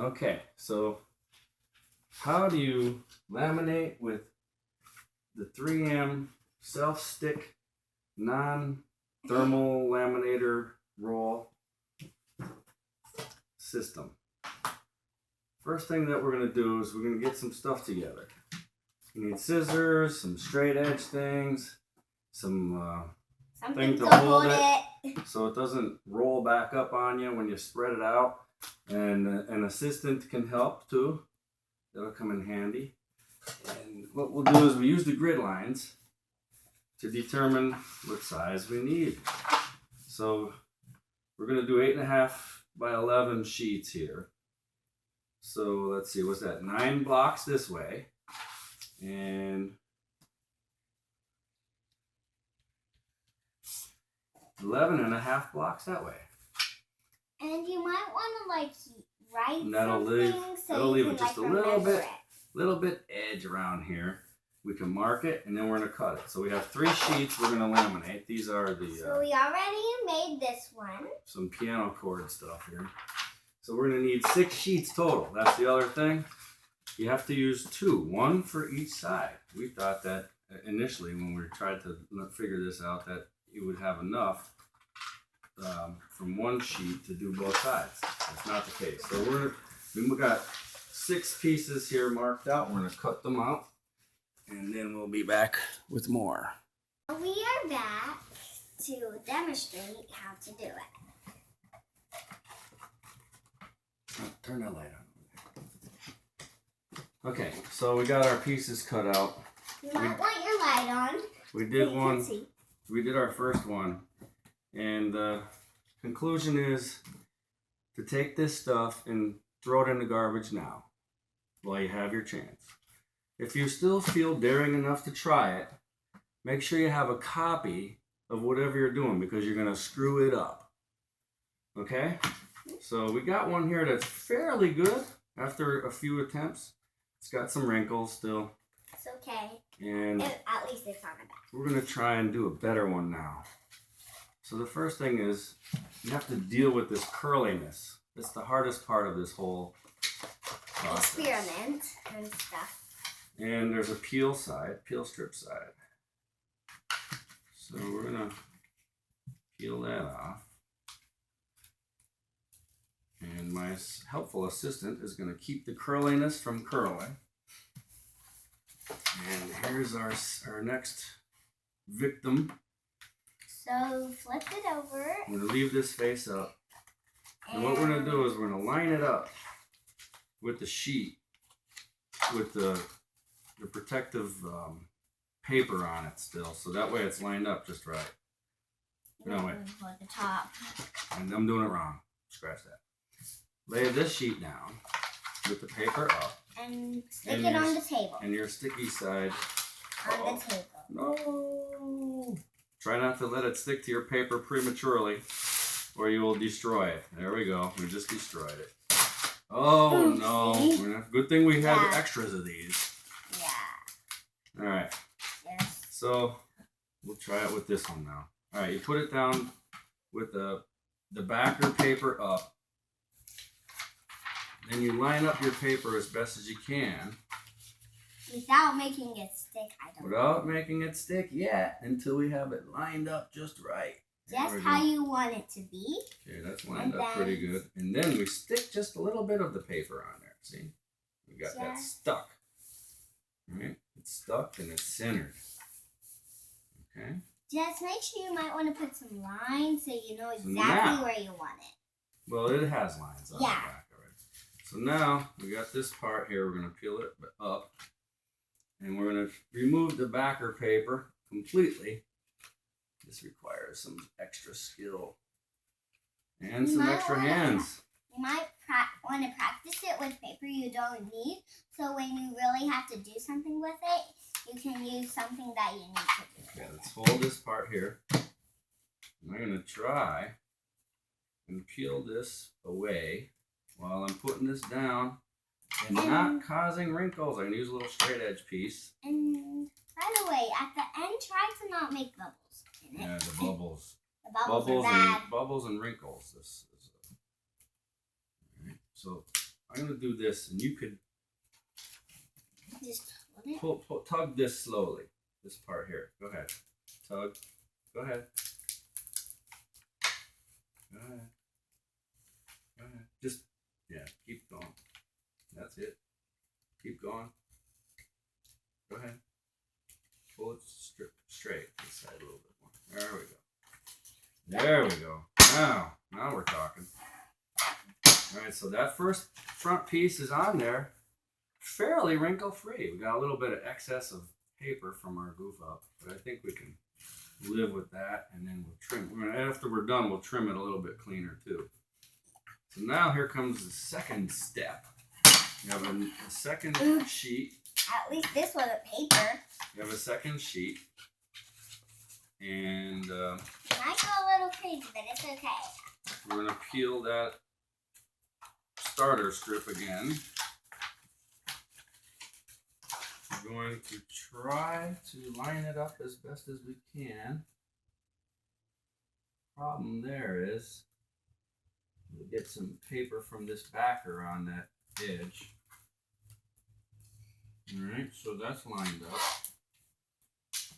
Okay, so how do you laminate with the 3M self-stick non-thermal laminator roll system? First thing that we're going to do is we're going to get some stuff together. You need scissors, some straight edge things, some thing to hold it so it doesn't roll back up on you when you spread it out. And an assistant can help too. That'll come in handy. And what we'll do is we use the grid lines to determine what size we need. So we're going to do 8.5 by 11 sheets here. So let's see, what's that? 9 blocks this way and 11.5 blocks that way. And you might want to like write and that'll leave it just a little bit edge around here. We can mark it and then we're going to cut it. So we have 3 sheets we're going to laminate. These are the so we already made this one. Some piano chord stuff here. So we're going to need 6 sheets total. That's the other thing. You have to use 2, 1 for each side. We thought that initially when we tried to figure this out that you would have enough from 1 sheet to do both sides. That's not the case. So we've got 6 pieces here marked out. We're going to cut them out and then we'll be back with more. We are back to demonstrate how to do it. Turn that light on. Okay, so we got our pieces cut out. You might want your light on. We did one. We did our first one. And the conclusion is to take this stuff and throw it in the garbage now while you have your chance. If you still feel daring enough to try it, make sure you have a copy of whatever you're doing because you're going to screw it up. Okay? So we got one here that's fairly good after a few attempts. It's got some wrinkles still. It's okay. And at least it's on the back. We're going to try and do a better one now. So the first thing is you have to deal with this curliness. It's the hardest part of this whole process. Experiment and stuff. And there's a peel strip side. So we're going to peel that off. And my helpful assistant is going to keep the curliness from curling. And here's our next victim. So flip it over. I'm going to leave this face up. And what we're going to do is we're going to line it up with the sheet with the protective paper on it still. So that way it's lined up just right. No, wait. For the top. And I'm doing it wrong. Scratch that. Lay this sheet down with the paper up. And stick it on the table. And your sticky side. On the table. No. Try not to let it stick to your paper prematurely or you will destroy it. There we go. We just destroyed it. Oh, no. Good thing we had extras of these. Yeah. All right. Yes. So we'll try it with this one now. All right. You put it down with the backer paper up. Then you line up your paper as best as you can. Without making it stick, Without making it stick yet, until we have it lined up just right. Just how you want it to be. Okay, that's lined up pretty good. And then we stick just a little bit of the paper on there. See? We got that stuck. All right? It's stuck and it's centered. Okay? Just make sure you might want to put some lines so you know exactly where you want it. Well, it has lines on the back already. So now we got this part here. We're going to peel it up. And we're going to remove the backer paper completely. This requires some extra skill and some extra hands. You might want to practice it with paper you don't need. So when you really have to do something with it, you can use something that you need to do. Okay, let's hold this part here. I'm going to try and peel this away while I'm putting this down. And not causing wrinkles. I can use a little straight edge piece. And by the way, at the end, try to not make bubbles in it. Yeah, the bubbles. The bubbles are bad. Bubbles and wrinkles. This is, all right. So I'm gonna do this, and you could Just hold it. tug this slowly. This part here. Go ahead. Tug. Go ahead. Go ahead. Go ahead. Just, yeah, keep going. That's it. Keep going. Go ahead. Pull it straight. This side a little bit more. There we go. There we go. Now we're talking. All right, so that first front piece is on there, fairly wrinkle-free. We got a little bit of excess of paper from our goof up, but I think we can live with that, and then we'll trim. After we're done, we'll trim it a little bit cleaner too. So now here comes the second step. You have a second sheet. At least this wasn't paper. You have a second sheet, and It might go a little crazy, but it's okay. we're going to peel that starter strip again. We're going to try to line it up as best as we can. Problem there is we'll get some paper from this backer on that edge. Alright, so that's lined up.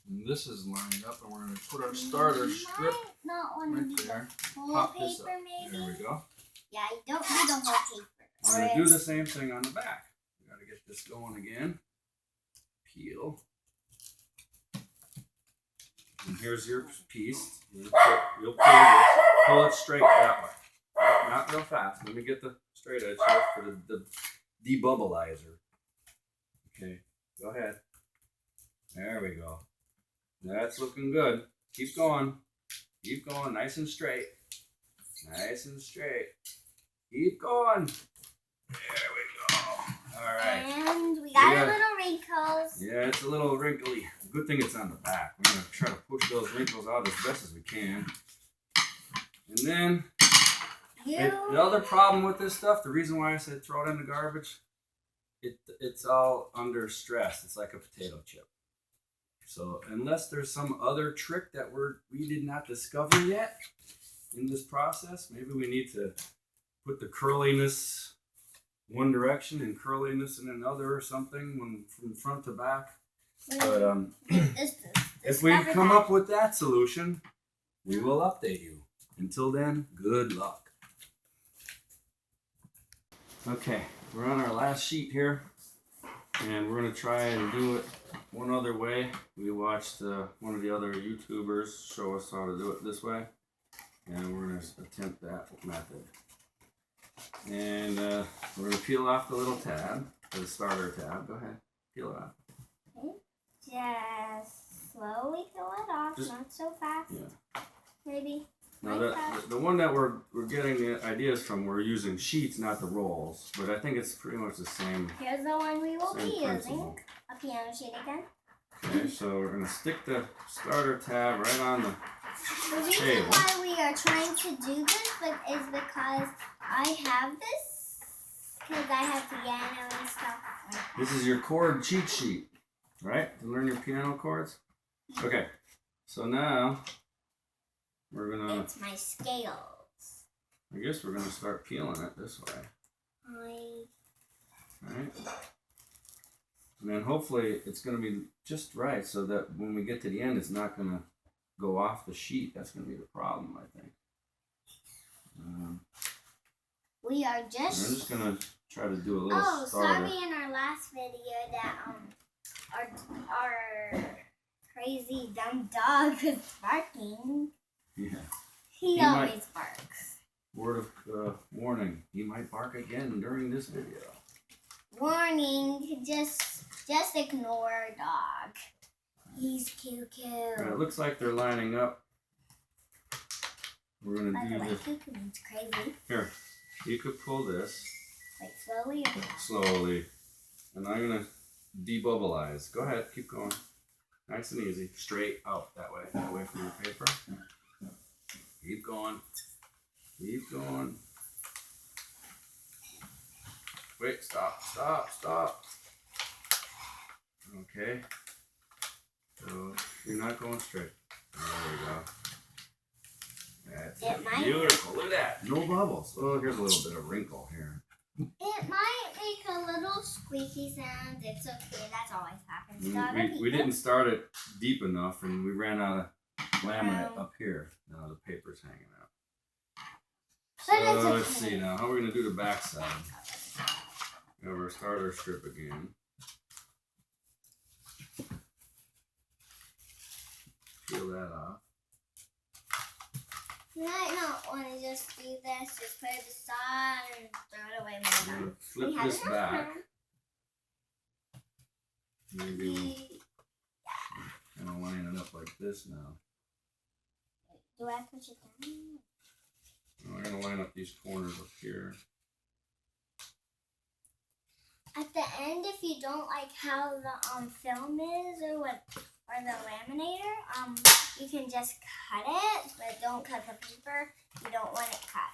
And this is lined up, and we're going to put our starter strip not want to right do there. the whole Pop this paper, up. maybe. There we go. Yeah, you don't do the whole paper. We're going to do the same thing on the back. We got to get this going again. Peel. And here's your piece. You'll pull it straight that way. Not real fast. Let me get the straight edge here for the debubbleizer. Okay, go ahead. There we go. That's looking good. Keep going. Keep going. Nice and straight. Nice and straight. Keep going. There we go. All right. And we got our little wrinkles. Yeah, it's a little wrinkly. Good thing it's on the back. We're going to try to push those wrinkles out as best as we can. And then, the other problem with this stuff, the reason why I said throw it in the garbage, it's all under stress. It's like a potato chip. So unless there's some other trick that we did not discover yet in this process, maybe we need to put the curliness one direction and curliness in another or something from front to back. But if we come up with that solution, we will update you. Until then, good luck. Okay, we're on our last sheet here, and we're going to try and do it one other way. We watched one of the other YouTubers show us how to do it this way, and we're going to attempt that method. And we're going to peel off the little tab, the starter tab. Go ahead, peel it off. Just slowly peel it off, not so fast. Yeah. Maybe. Now the one that we're getting the ideas from, we're using sheets, not the rolls, but I think it's pretty much the same. Here's the one we will be principle. using. A piano sheet again. Okay, so we're going to stick the starter tab right on the reason table. why we are trying to do this is because I have this, because I have piano and stuff like that. This is your chord cheat sheet, right? To learn your piano chords? Okay, so now we're going to... It's my scales. I guess we're going to start peeling it this way. Right? And then hopefully it's going to be just right so that when we get to the end, it's not going to go off the sheet. That's going to be the problem, I think. We are We're just going to try to do a little starter. Sorry in our last video that our crazy dumb dog was barking. Yeah. He always barks. Word of warning, he might bark again during this video. Warning, just ignore dog. He's cute. It looks like they're lining up. We're going to do this. Cuckoo means crazy. Here, you could pull this. Like slowly or fast? Slowly. And I'm going to debubbleize. Go ahead, keep going. Nice and easy. Straight out that way. Away from your paper. Keep going. Keep going. Wait, stop. Okay. So you're not going straight. There we go. That's beautiful. Look at that. No bubbles. Oh, here's a little bit of wrinkle here. It might make a little squeaky sound. It's okay. That's always happens to other people. We didn't start it deep enough, and we ran out of laminate up here. Now the paper's hanging out. So let's see now. How are we going to do the back side? Have our starter strip again. Peel that off. You might not want to just do this. Just put it aside and throw it away. Flip this back. Maybe kind of line it up like this now. Do I push it down? I'm going to line up these corners up here. At the end, if you don't like how the film is or the laminator, you can just cut it, but don't cut the paper. You don't want it cut.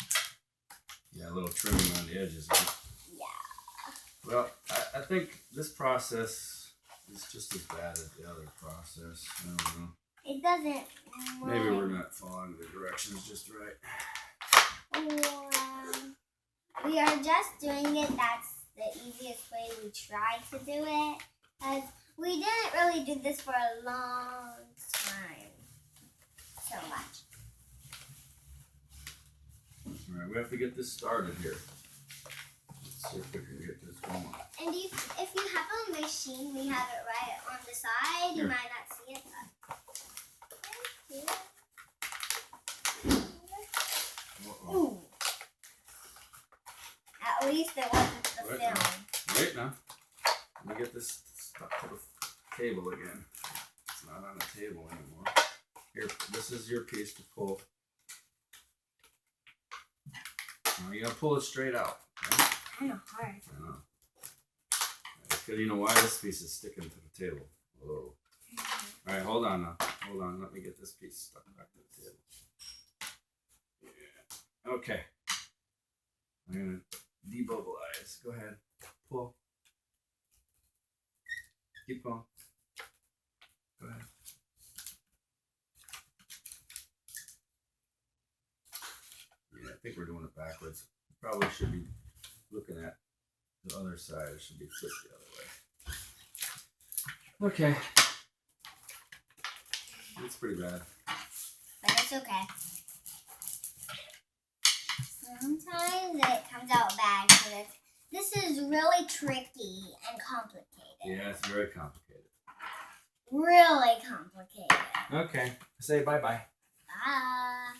Yeah, a little trimming on the edges. Huh? Yeah. Well, I think this process is just as bad as the other process. I don't know. It doesn't. Maybe we're not following the directions just right. We are just doing it. That's the easiest way we try to do it. Because we didn't really do this for a long time. So much. Alright, we have to get this started here. Let's see if we can get this going. And if you have a machine, we have it right on the side. You might not see it, but ooh. At least it wasn't the film. Wait now. Let me get this stuck to the table again. It's not on the table anymore. Here, this is your piece to pull. Now you gotta pull it straight out. Okay? Kind of hard. I know. Because you know why this piece is sticking to the table. Whoa. Alright, hold on now. Hold on. Let me get this piece stuck back to the table. Yeah. Okay. I'm gonna demobilize. Go ahead. Pull. Keep going. Go ahead. Yeah, I think we're doing it backwards. Probably should be looking at the other side. It should be flipped the other way. Okay. It's pretty bad. But it's okay. Sometimes it comes out bad because this is really tricky and complicated. Yeah, it's very complicated. Really complicated. Okay. Say bye-bye. Bye.